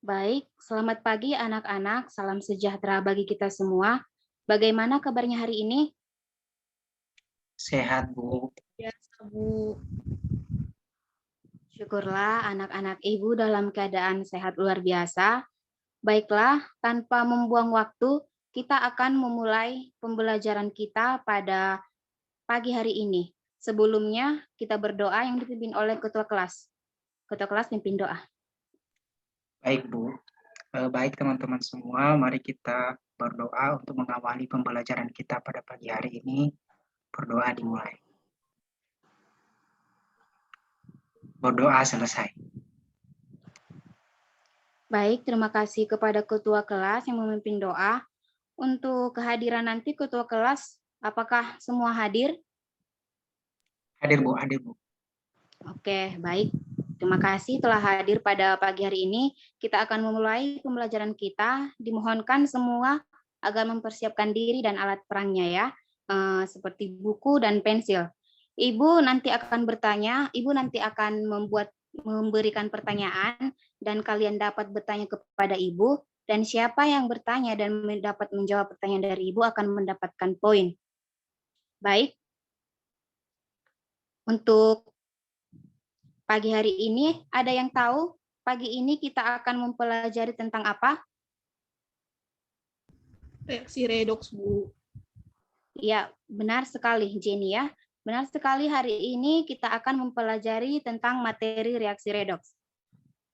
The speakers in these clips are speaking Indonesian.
Baik, selamat pagi anak-anak. Salam sejahtera bagi kita semua. Bagaimana kabarnya hari ini? Sehat, Bu. Biasa, Bu. Syukurlah anak-anak ibu dalam keadaan sehat luar biasa. Baiklah, tanpa membuang waktu, kita akan memulai pembelajaran kita pada pagi hari ini. Sebelumnya, kita berdoa yang dipimpin oleh ketua kelas. Ketua kelas pimpin doa. Baik, Bu. Baik, teman-teman semua. Mari kita berdoa untuk mengawali pembelajaran kita pada pagi hari ini. Berdoa dimulai. Berdoa selesai. Baik, terima kasih kepada ketua kelas yang memimpin doa. Untuk kehadiran nanti ketua kelas, apakah semua hadir? Hadir, Bu. Hadir, Bu. Oke, baik. Terima kasih telah hadir pada pagi hari ini. Kita akan memulai pembelajaran kita. Dimohonkan semua agar mempersiapkan diri dan alat perangnya ya, seperti buku dan pensil. Ibu nanti akan bertanya, Ibu nanti akan memberikan pertanyaan dan kalian dapat bertanya kepada Ibu, dan siapa yang bertanya dan dapat menjawab pertanyaan dari Ibu akan mendapatkan poin. Baik. Untuk pagi hari ini, ada yang tahu pagi ini kita akan mempelajari tentang apa? Reaksi redoks, Bu. Ya, benar sekali, Jenny ya. Benar sekali, hari ini kita akan mempelajari tentang materi reaksi redoks.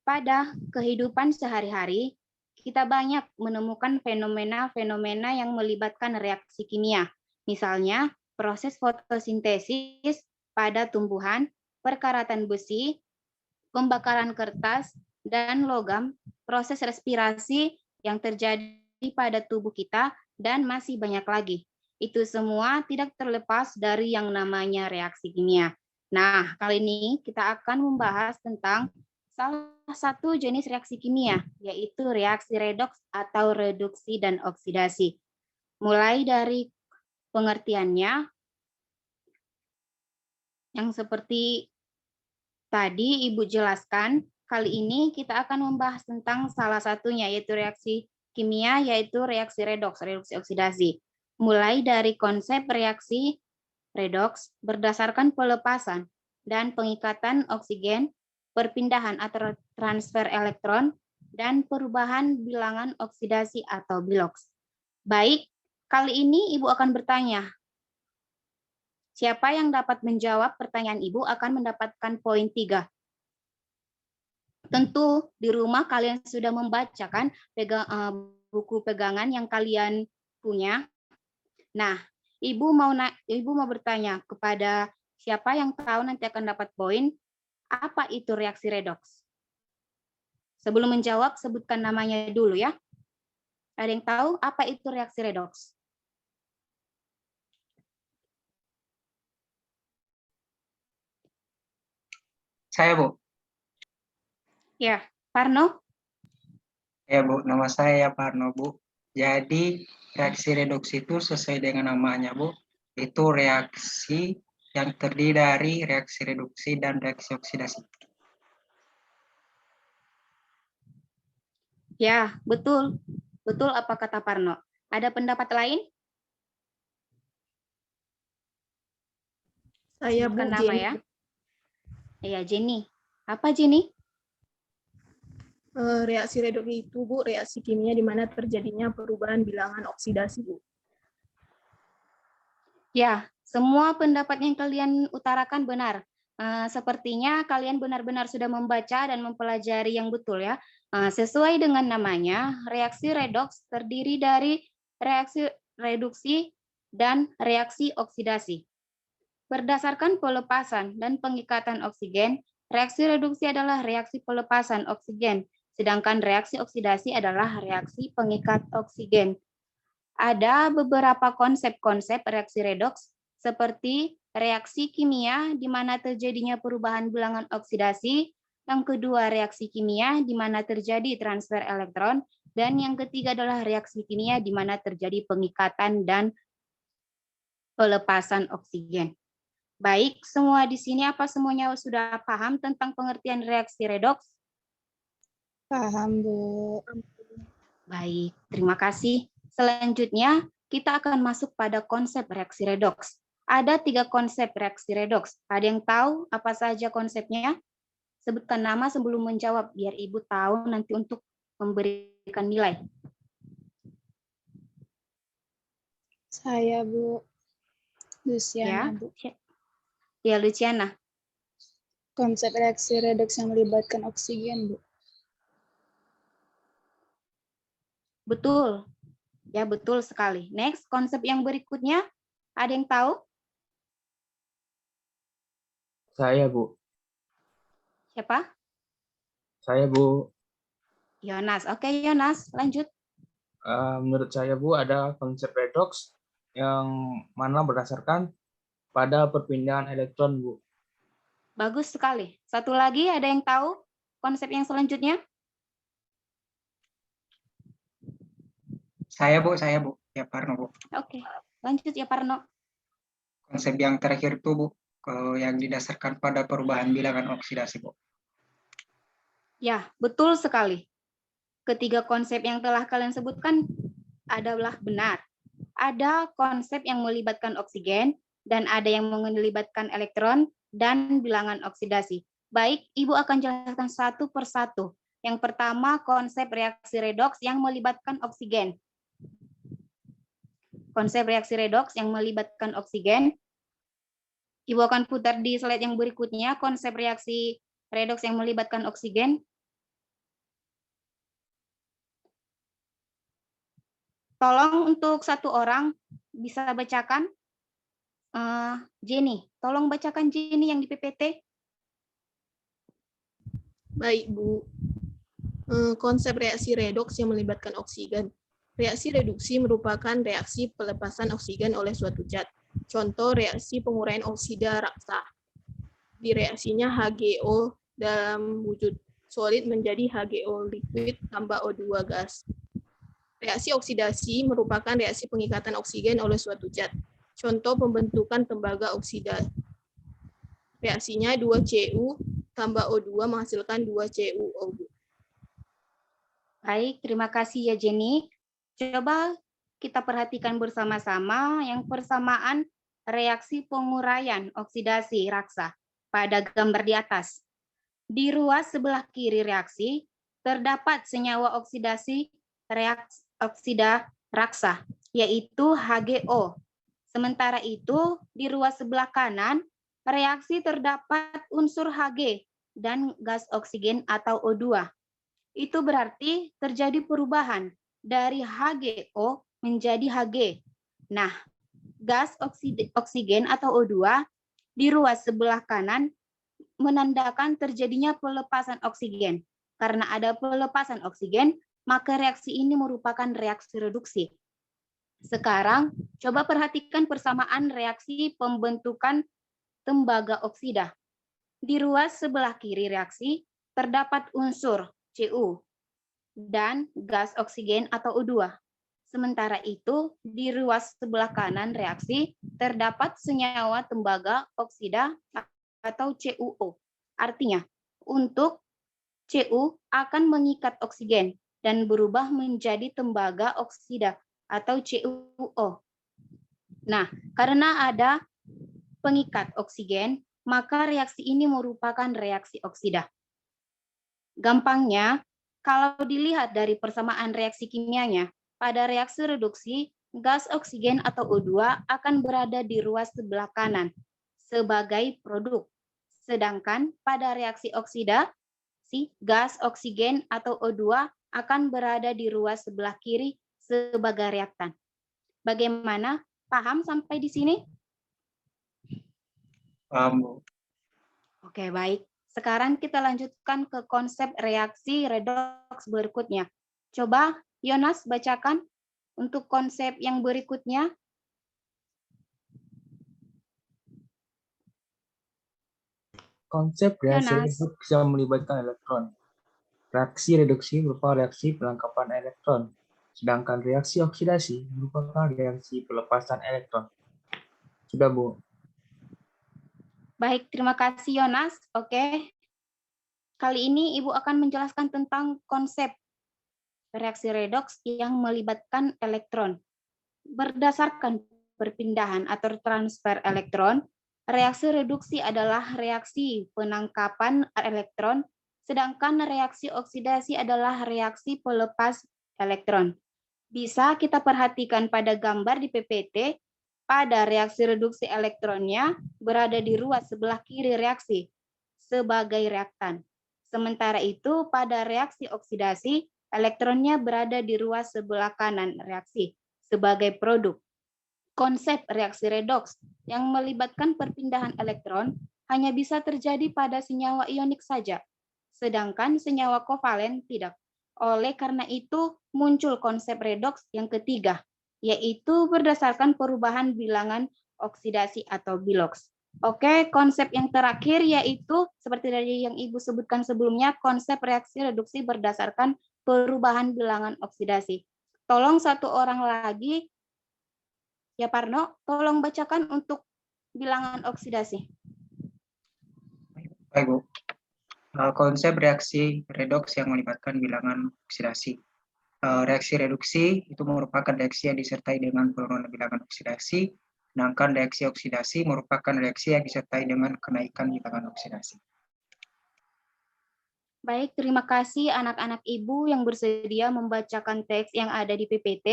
Pada kehidupan sehari-hari, kita banyak menemukan fenomena-fenomena yang melibatkan reaksi kimia. Misalnya, proses fotosintesis pada tumbuhan, perkaratan besi, pembakaran kertas, dan logam, proses respirasi yang terjadi pada tubuh kita, dan masih banyak lagi. Itu semua tidak terlepas dari yang namanya reaksi kimia. Nah, kali ini kita akan membahas tentang salah satu jenis reaksi kimia, yaitu reaksi redoks atau reduksi dan oksidasi. Mulai dari pengertiannya, yang seperti tadi Ibu jelaskan, kali ini kita akan membahas tentang salah satunya, yaitu reaksi kimia, yaitu reaksi redoks, reduksi oksidasi. Mulai dari konsep reaksi redoks berdasarkan pelepasan dan pengikatan oksigen, perpindahan atau transfer elektron, dan perubahan bilangan oksidasi atau biloks. Baik, kali ini Ibu akan bertanya, siapa yang dapat menjawab pertanyaan Ibu akan mendapatkan poin 3. Tentu di rumah kalian sudah membacakan buku pegangan yang kalian punya. Nah, Ibu mau bertanya kepada siapa yang tahu nanti akan dapat poin, apa itu reaksi redoks? Sebelum menjawab, sebutkan namanya dulu ya. Ada yang tahu apa itu reaksi redoks? Saya, Bu. Ya, Parno? Ya, Bu. Nama saya Parno, Bu. Jadi, reaksi redoks itu sesuai dengan namanya, Bu. Itu reaksi yang terdiri dari reaksi reduksi dan reaksi oksidasi. Ya, betul. Betul apa kata Parno. Ada pendapat lain? Saya, Bu, Sebutkan nama Jenny. ya. Iya, Jenny. Apa Jenny? Reaksi redoks itu, Bu, reaksi kimia di mana terjadinya perubahan bilangan oksidasi, Bu. Ya, semua pendapat yang kalian utarakan benar. Sepertinya kalian benar-benar sudah membaca dan mempelajari yang betul ya. Sesuai dengan namanya, reaksi redoks terdiri dari reaksi reduksi dan reaksi oksidasi. Berdasarkan pelepasan dan pengikatan oksigen, reaksi reduksi adalah reaksi pelepasan oksigen, sedangkan reaksi oksidasi adalah reaksi pengikat oksigen. Ada beberapa konsep-konsep reaksi redoks, seperti reaksi kimia di mana terjadinya perubahan bilangan oksidasi, yang kedua reaksi kimia di mana terjadi transfer elektron, dan yang ketiga adalah reaksi kimia di mana terjadi pengikatan dan pelepasan oksigen. Baik, semua di sini apa semuanya sudah paham tentang pengertian reaksi redoks? Paham, Bu. Baik, terima kasih. Selanjutnya, kita akan masuk pada konsep reaksi redoks. Ada 3 konsep reaksi redoks. Ada yang tahu apa saja konsepnya? Sebutkan nama sebelum menjawab, biar Ibu tahu nanti untuk memberikan nilai. Saya, Bu. Luciana, Bu. Ya, Luciana. Konsep reaksi redoks yang melibatkan oksigen, Bu. Betul. Ya, betul sekali. Next, konsep yang berikutnya, ada yang tahu? Saya, Bu. Siapa? Saya, Bu. Yonas. Oke, Yonas, lanjut. Menurut saya, Bu, ada konsep redoks yang mana berdasarkan pada perpindahan elektron, Bu. Bagus sekali. Satu lagi, ada yang tahu konsep yang selanjutnya? Saya, Bu. Ya, Parno, Bu. Oke, lanjut ya, Parno. Konsep yang terakhir tuh, Bu, yang didasarkan pada perubahan bilangan oksidasi, Bu. Ya, betul sekali. Ketiga konsep yang telah kalian sebutkan adalah benar. Ada konsep yang melibatkan oksigen, dan ada yang melibatkan elektron, dan bilangan oksidasi. Baik, Ibu akan jelaskan satu persatu. Yang pertama, konsep reaksi redoks yang melibatkan oksigen. Konsep reaksi redoks yang melibatkan oksigen. Ibu akan putar di slide yang berikutnya, konsep reaksi redoks yang melibatkan oksigen. Tolong untuk satu orang bisa bacakan. Jenny, tolong bacakan Jenny yang di PPT. Baik, Bu. Konsep reaksi redoks yang melibatkan oksigen. Reaksi reduksi merupakan reaksi pelepasan oksigen oleh suatu zat. Contoh reaksi penguraian oksida raksa. Di reaksinya HGO dalam wujud solid menjadi HGO liquid tambah O2 gas. Reaksi oksidasi merupakan reaksi pengikatan oksigen oleh suatu zat. Contoh pembentukan tembaga oksida. Reaksinya 2Cu tambah O2 menghasilkan 2CuO. Baik, terima kasih ya Jenny. Coba kita perhatikan bersama-sama yang persamaan reaksi penguraian oksidasi raksa pada gambar di atas. Di ruas sebelah kiri reaksi terdapat senyawa oksidasi oksida raksa, yaitu HGO. Sementara itu, di ruas sebelah kanan, reaksi terdapat unsur Hg dan gas oksigen atau O2. Itu berarti terjadi perubahan dari HGO menjadi Hg. Nah, gas oksigen atau O2 di ruas sebelah kanan menandakan terjadinya pelepasan oksigen. Karena ada pelepasan oksigen, maka reaksi ini merupakan reaksi reduksi. Sekarang, coba perhatikan persamaan reaksi pembentukan tembaga oksida. Di ruas sebelah kiri reaksi, terdapat unsur Cu dan gas oksigen atau O2. Sementara itu, di ruas sebelah kanan reaksi, terdapat senyawa tembaga oksida atau CuO. Artinya, untuk Cu akan mengikat oksigen dan berubah menjadi tembaga oksida atau CuO. Nah, karena ada pengikat oksigen, maka reaksi ini merupakan reaksi oksida. Gampangnya, kalau dilihat dari persamaan reaksi kimianya, pada reaksi reduksi, gas oksigen atau O2 akan berada di ruas sebelah kanan sebagai produk. Sedangkan pada reaksi oksidasi, gas oksigen atau O2 akan berada di ruas sebelah kiri sebagai reaktan. Bagaimana? Paham sampai di sini? Paham, Bu. Oke, baik. Sekarang kita lanjutkan ke konsep reaksi redoks berikutnya. Coba Yonas bacakan untuk konsep yang berikutnya. Konsep reaksi Yonas. redoks yang melibatkan elektron. Reaksi reduksi merupakan reaksi pelengkapan elektron, sedangkan reaksi oksidasi merupakan reaksi pelepasan elektron. Sudah, Bu. Baik, terima kasih Yonas. Oke. Kali ini Ibu akan menjelaskan tentang konsep reaksi redoks yang melibatkan elektron. Berdasarkan perpindahan atau transfer elektron, reaksi reduksi adalah reaksi penangkapan elektron, sedangkan reaksi oksidasi adalah reaksi pelepas elektron. Bisa kita perhatikan pada gambar di PPT, pada reaksi reduksi elektronnya berada di ruas sebelah kiri reaksi sebagai reaktan. Sementara itu, pada reaksi oksidasi, elektronnya berada di ruas sebelah kanan reaksi sebagai produk. Konsep reaksi redoks yang melibatkan perpindahan elektron hanya bisa terjadi pada senyawa ionik saja, sedangkan senyawa kovalen tidak. Oleh karena itu, muncul konsep redoks yang ketiga, yaitu berdasarkan perubahan bilangan oksidasi atau biloks. Oke, konsep yang terakhir yaitu seperti dari yang Ibu sebutkan sebelumnya, konsep reaksi reduksi berdasarkan perubahan bilangan oksidasi. Tolong satu orang lagi, ya Parno, tolong bacakan untuk bilangan oksidasi. Baik, Bu. Konsep reaksi redoks yang melibatkan bilangan oksidasi. Reaksi reduksi itu merupakan reaksi yang disertai dengan penurunan bilangan oksidasi, sedangkan reaksi oksidasi merupakan reaksi yang disertai dengan kenaikan bilangan oksidasi. Baik, terima kasih anak-anak Ibu yang bersedia membacakan teks yang ada di PPT.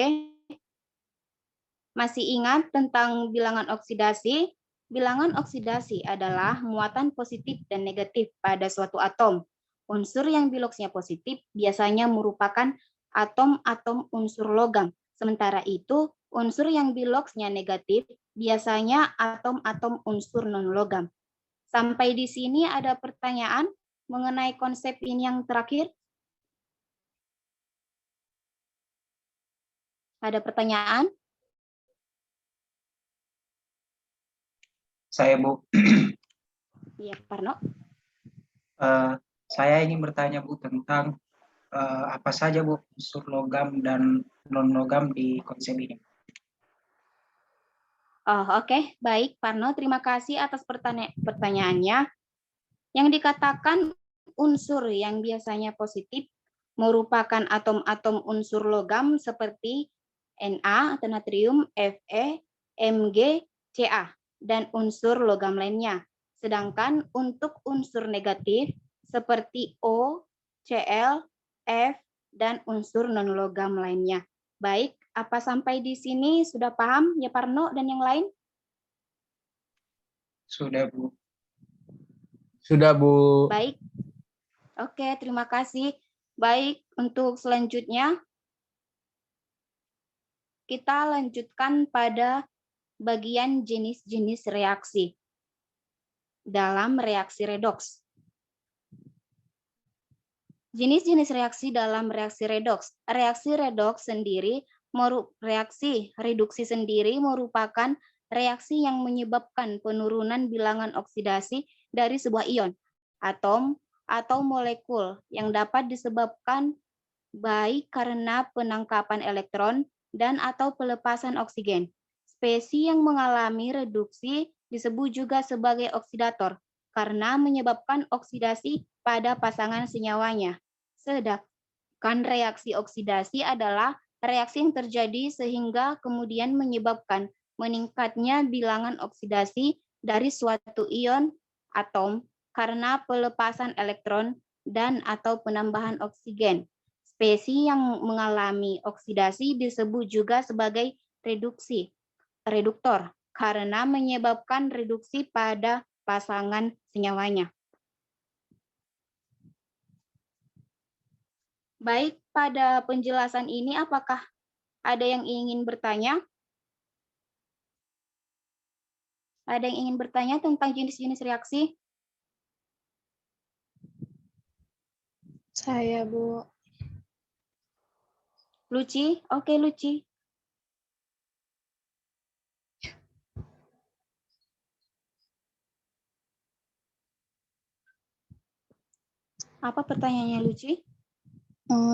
Masih ingat tentang bilangan oksidasi? Bilangan oksidasi adalah muatan positif dan negatif pada suatu atom. Unsur yang biloksnya positif biasanya merupakan atom-atom unsur logam. Sementara itu, unsur yang biloksnya negatif biasanya atom-atom unsur non-logam. Sampai di sini ada pertanyaan mengenai konsep ini yang terakhir? Ada pertanyaan? Saya, Bu. Iya, Parno. Saya ingin bertanya, Bu, tentang apa saja, Bu, unsur logam dan non-logam di konsep ini. Oh, oke. Baik, Parno. Terima kasih atas pertanyaannya. Yang dikatakan unsur yang biasanya positif merupakan atom-atom unsur logam seperti Na atau natrium, Fe, Mg, Ca, dan unsur logam lainnya. Sedangkan untuk unsur negatif seperti O, Cl, F, dan unsur non-logam lainnya. Baik, apa sampai di sini sudah paham ya Parno dan yang lain? Sudah, Bu. Sudah, Bu. Baik. Oke, terima kasih. Baik, untuk selanjutnya kita lanjutkan pada bagian jenis-jenis reaksi dalam reaksi redoks. Jenis-jenis reaksi dalam reaksi redoks. Reaksi redoks sendiri, reaksi reduksi sendiri merupakan reaksi yang menyebabkan penurunan bilangan oksidasi dari sebuah ion, atom, atau molekul yang dapat disebabkan baik karena penangkapan elektron dan atau pelepasan oksigen. Spesies yang mengalami reduksi disebut juga sebagai oksidator karena menyebabkan oksidasi pada pasangan senyawanya. Sedangkan reaksi oksidasi adalah reaksi yang terjadi sehingga kemudian menyebabkan meningkatnya bilangan oksidasi dari suatu ion atom karena pelepasan elektron dan atau penambahan oksigen. Spesies yang mengalami oksidasi disebut juga sebagai reduktor karena menyebabkan reduksi pada pasangan senyawanya. Baik, pada penjelasan ini apakah ada yang ingin bertanya? Ada yang ingin bertanya tentang jenis-jenis reaksi? Saya, Bu. Luci? Oke, Luci. Apa pertanyaannya, Luci?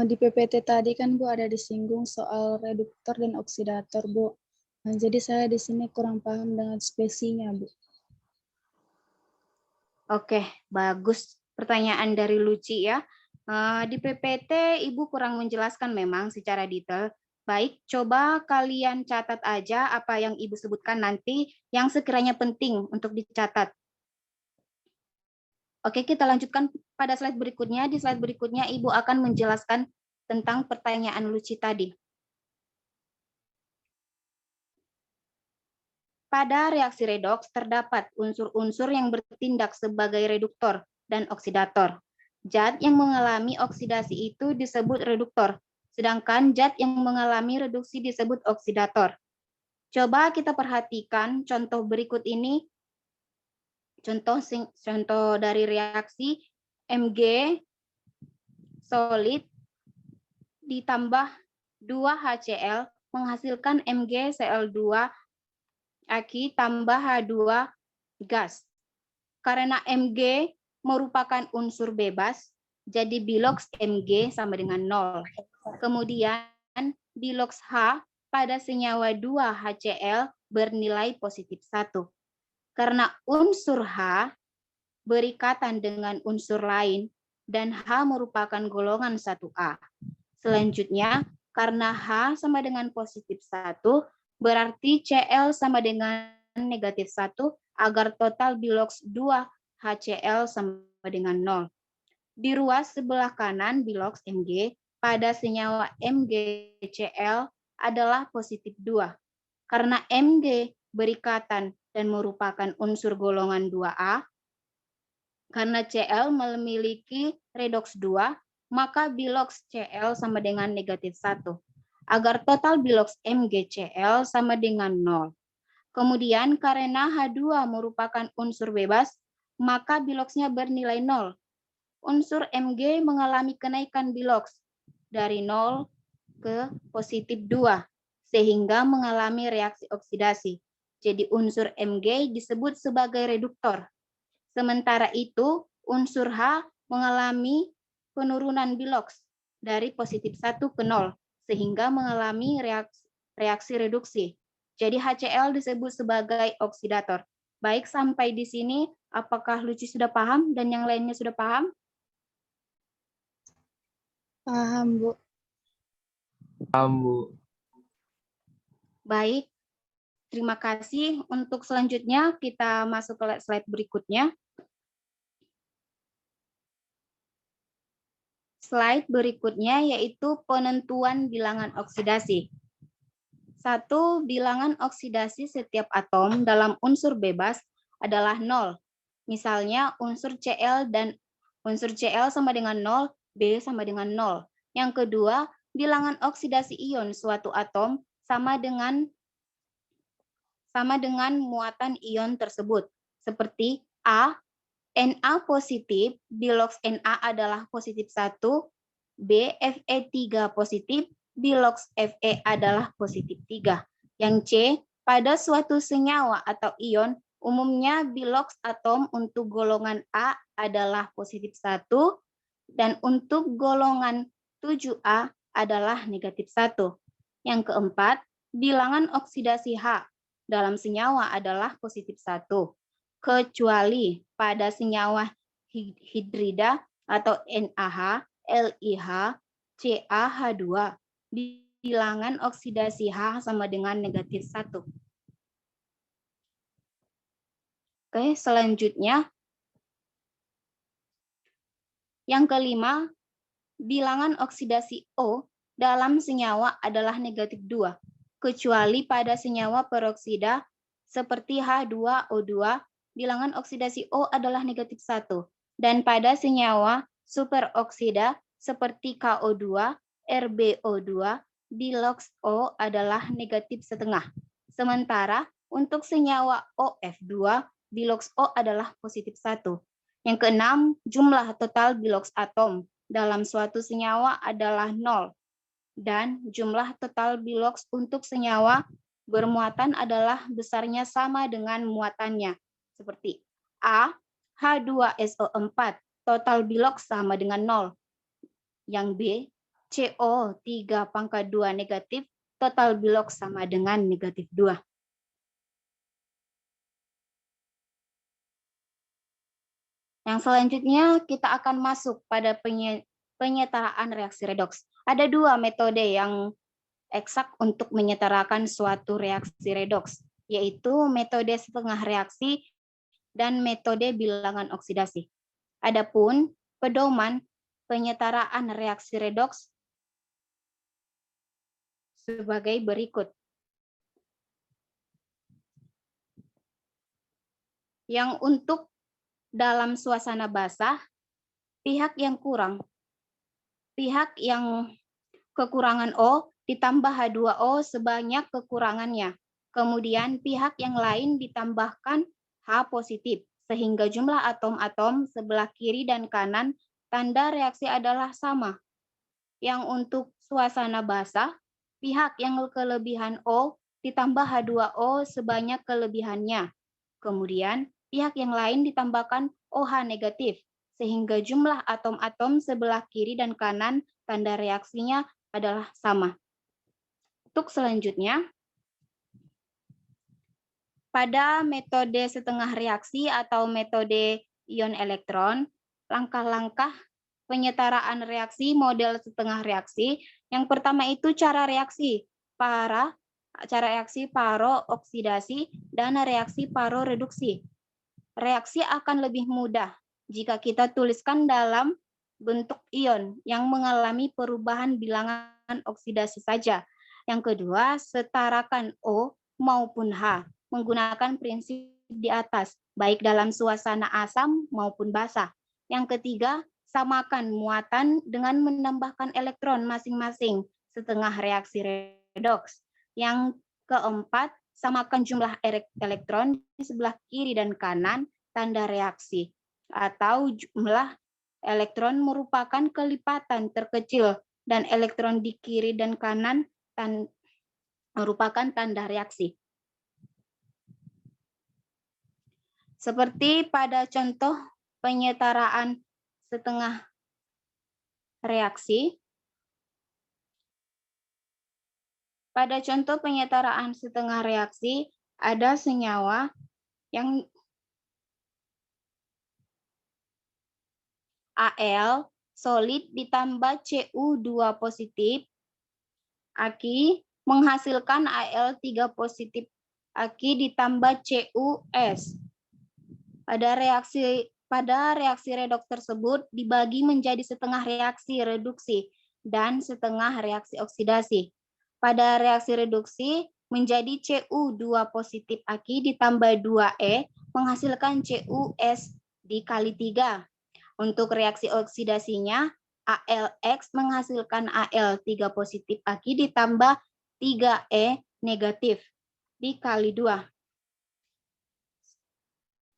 Di PPT tadi kan Bu ada disinggung soal reduktor dan oksidator, Bu. Nah, jadi saya di sini kurang paham dengan spesiesnya, Bu. Oke, bagus. pertanyaan dari Luci ya. Di PPT Ibu kurang menjelaskan memang secara detail. Baik, coba kalian catat aja apa yang Ibu sebutkan nanti yang sekiranya penting untuk dicatat. Oke, kita lanjutkan pada slide berikutnya. Di slide berikutnya Ibu akan menjelaskan tentang pertanyaan Luci tadi. Pada reaksi redoks terdapat unsur-unsur yang bertindak sebagai reduktor dan oksidator. Zat yang mengalami oksidasi itu disebut reduktor, sedangkan zat yang mengalami reduksi disebut oksidator. Coba kita perhatikan contoh berikut ini. Contoh dari reaksi Mg solid ditambah 2HCl menghasilkan MgCl2 Aki tambah H2 gas. Karena Mg merupakan unsur bebas, jadi bilox Mg sama dengan 0. Kemudian bilox H pada senyawa 2HCl bernilai positif 1. Karena unsur H berikatan dengan unsur lain dan H merupakan golongan 1A. Selanjutnya, karena H sama dengan positif 1, berarti Cl sama dengan negatif 1 agar total bilox 2 HCl sama dengan 0. Di ruas sebelah kanan bilox Mg pada senyawa MgCl adalah positif 2. Karena Mg berikatan dan merupakan unsur golongan 2A, karena Cl memiliki redoks 2, maka bilox Cl sama dengan negatif 1. Agar total bilox MgCl sama dengan 0. Kemudian karena H2 merupakan unsur bebas, maka biloxnya bernilai 0. Unsur Mg mengalami kenaikan bilox dari 0 ke positif 2, sehingga mengalami reaksi oksidasi. Jadi unsur Mg disebut sebagai reduktor. Sementara itu, unsur H mengalami penurunan bilox dari positif 1 ke 0, sehingga mengalami reaksi reduksi. Jadi HCl disebut sebagai oksidator. Baik, sampai di sini, apakah Luci sudah paham dan yang lainnya sudah paham? Paham, Bu. Paham, Bu. Baik, terima kasih. Untuk selanjutnya, kita masuk ke slide berikutnya. Slide berikutnya yaitu penentuan bilangan oksidasi. 1. Bilangan oksidasi setiap atom dalam unsur bebas adalah 0. Misalnya unsur Cl sama dengan 0, B sama dengan 0. Yang kedua, bilangan oksidasi ion suatu atom sama dengan muatan ion tersebut. Seperti A, Na positif, bilox Na adalah positif 1, B, Fe3 positif, bilox Fe adalah positif 3. Yang C, pada suatu senyawa atau ion, umumnya bilox atom untuk golongan A adalah positif 1, dan untuk golongan 7A adalah negatif 1. Yang keempat, bilangan oksidasi H dalam senyawa adalah positif 1. Kecuali pada senyawa hidrida atau NaH, LiH, CaH2, bilangan oksidasi H sama dengan negatif 1. Oke, selanjutnya. Yang kelima, bilangan oksidasi O dalam senyawa adalah negatif 2, kecuali pada senyawa peroksida seperti H2O2, bilangan oksidasi O adalah negatif 1. Dan pada senyawa superoksida seperti KO2, RbO2, bilox O adalah negatif setengah. Sementara untuk senyawa OF2, bilox O adalah positif 1. Yang keenam, jumlah total bilox atom dalam suatu senyawa adalah 0. Dan jumlah total bilox untuk senyawa bermuatan adalah besarnya sama dengan muatannya. Seperti A, H2SO4, total bilox sama dengan 0. Yang B, CO3⁻2 negatif, total bilox sama dengan negatif 2. Oke, Yang selanjutnya kita akan masuk pada penyetaraan reaksi redoks. Ada dua metode yang eksak untuk menyetarakan suatu reaksi redoks, yaitu metode setengah reaksi dan metode bilangan oksidasi. Adapun pedoman penyetaraan reaksi redoks sebagai berikut. Yang untuk dalam suasana basah, pihak yang kekurangan O ditambah H2O sebanyak kekurangannya. Kemudian pihak yang lain ditambahkan H positif, sehingga jumlah atom-atom sebelah kiri dan kanan tanda reaksi adalah sama. Yang untuk suasana basah, pihak yang kelebihan O ditambah H2O sebanyak kelebihannya. Kemudian pihak yang lain ditambahkan OH negatif, sehingga jumlah atom-atom sebelah kiri dan kanan tanda reaksinya adalah sama. Untuk selanjutnya, pada metode setengah reaksi atau metode ion elektron, langkah-langkah penyetaraan reaksi model setengah reaksi. Yang pertama itu cara reaksi paro-oksidasi dan reaksi paro-reduksi. Reaksi akan lebih mudah jika kita tuliskan dalam bentuk ion yang mengalami perubahan bilangan oksidasi saja. Yang kedua, setarakan O maupun H menggunakan prinsip di atas, baik dalam suasana asam maupun basah. Yang ketiga, samakan muatan dengan menambahkan elektron masing-masing setengah reaksi redoks. Yang keempat, samakan jumlah elektron di sebelah kiri dan kanan tanda reaksi, atau jumlah elektron merupakan kelipatan terkecil dan elektron di kiri dan kanan merupakan tanda reaksi. Seperti pada contoh penyetaraan setengah reaksi, pada contoh penyetaraan setengah reaksi ada senyawa yang Al solid ditambah Cu2 positif Aki menghasilkan Al3 positif Aki ditambah CuS. Pada reaksi redoks tersebut dibagi menjadi setengah reaksi reduksi dan setengah reaksi oksidasi. Pada reaksi reduksi menjadi Cu2 positif Aki ditambah 2E menghasilkan CuS dikali 3. Untuk reaksi oksidasinya, AlX menghasilkan Al3 positif Aki ditambah 3E negatif dikali 2.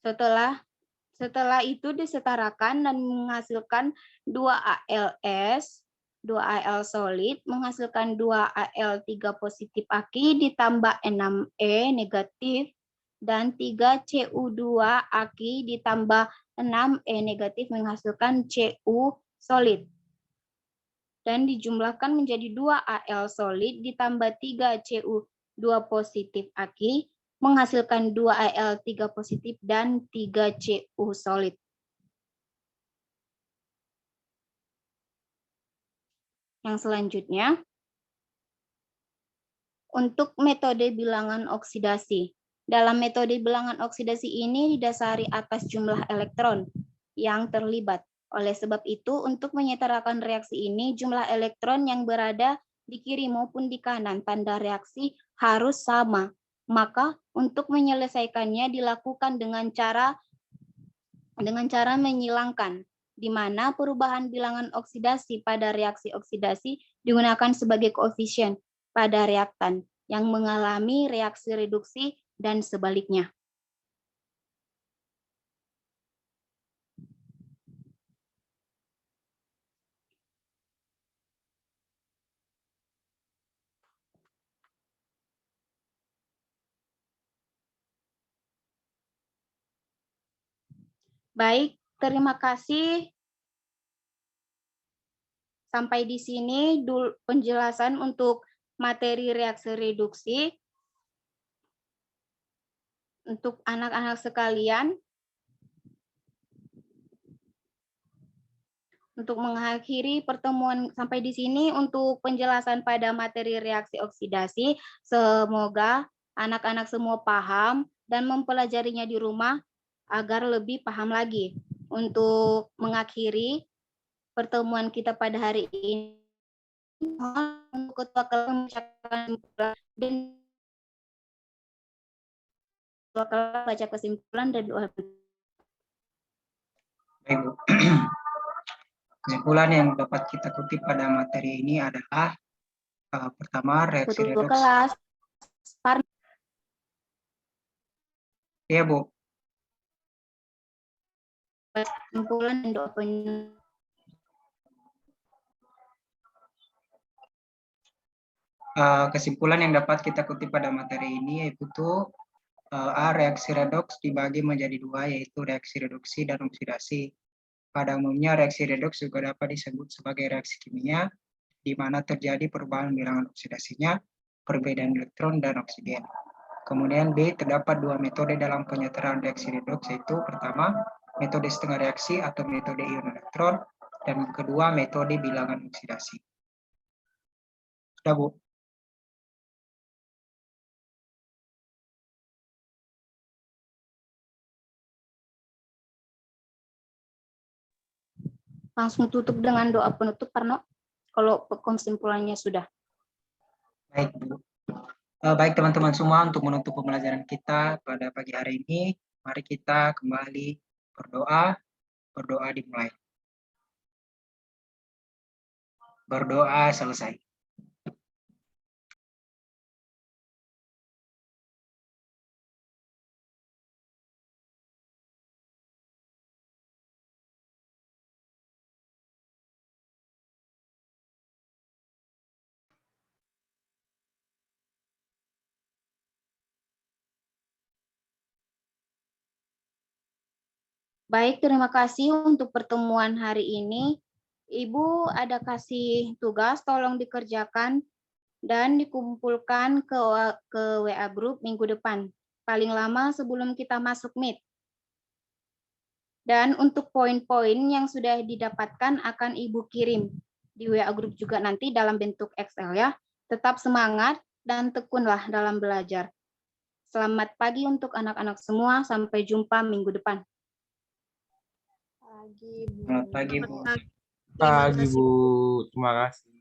Setelah itu disetarakan dan menghasilkan 2AlS, 2Al solid menghasilkan 2Al3 positif Aki ditambah 6E negatif dan 3Cu2 Aki ditambah 6E negatif menghasilkan Cu solid. Dan dijumlahkan menjadi 2Al solid ditambah 3Cu2 positif Aki menghasilkan 2Al3 positif dan 3Cu solid. Yang selanjutnya, untuk metode bilangan oksidasi. Dalam metode bilangan oksidasi ini didasari atas jumlah elektron yang terlibat. Oleh sebab itu, untuk menyetarakan reaksi ini, jumlah elektron yang berada di kiri maupun di kanan tanda reaksi harus sama. Maka untuk menyelesaikannya dilakukan dengan cara menyilangkan, di mana perubahan bilangan oksidasi pada reaksi oksidasi digunakan sebagai koefisien pada reaktan yang mengalami reaksi reduksi dan sebaliknya. Baik, terima kasih. Sampai di sini dulu penjelasan untuk materi reaksi reduksi. Untuk anak-anak sekalian, Untuk mengakhiri pertemuan sampai di sini untuk penjelasan pada materi reaksi oksidasi, semoga anak-anak semua paham dan mempelajarinya di rumah agar lebih paham lagi. Untuk mengakhiri pertemuan kita pada hari ini, mohon untuk ketua kelas membacakan dan ketua kelas baca kesimpulan dan doa. Baik, Bu. Kesimpulan yang dapat kita kutip pada materi ini adalah pertama, reaksi Ketua redoks. kelas, Iya, Bu. kesimpulan dan doa penutup. Kesimpulan yang dapat kita kutip pada materi ini yaitu reaksi redoks dibagi menjadi dua, yaitu reaksi reduksi dan oksidasi. Pada umumnya reaksi redoks juga dapat disebut sebagai reaksi kimia, di mana terjadi perubahan bilangan oksidasinya, perbedaan elektron dan oksigen. Kemudian B, terdapat dua metode dalam penyetaraan reaksi redoks, yaitu pertama, metode setengah reaksi atau metode ion elektron, dan kedua, metode bilangan oksidasi. Sudah, Bu? Langsung tutup dengan doa penutup, Parno, kalau kesimpulannya sudah. Baik, Bu. Baik teman-teman semua, untuk menutup pembelajaran kita pada pagi hari ini, mari kita kembali berdoa. Berdoa dimulai. Berdoa selesai. Baik, terima kasih untuk pertemuan hari ini. Ibu ada kasih tugas, tolong dikerjakan dan dikumpulkan ke WA Group minggu depan. Paling lama sebelum kita masuk Meet. Dan untuk poin-poin yang sudah didapatkan akan Ibu kirim di WA Group juga nanti dalam bentuk Excel ya. Tetap semangat dan tekunlah dalam belajar. Selamat pagi untuk anak-anak semua. Sampai jumpa minggu depan. Selamat pagi, Bu. Terima Pagi, kasih. Bu. Terima kasih.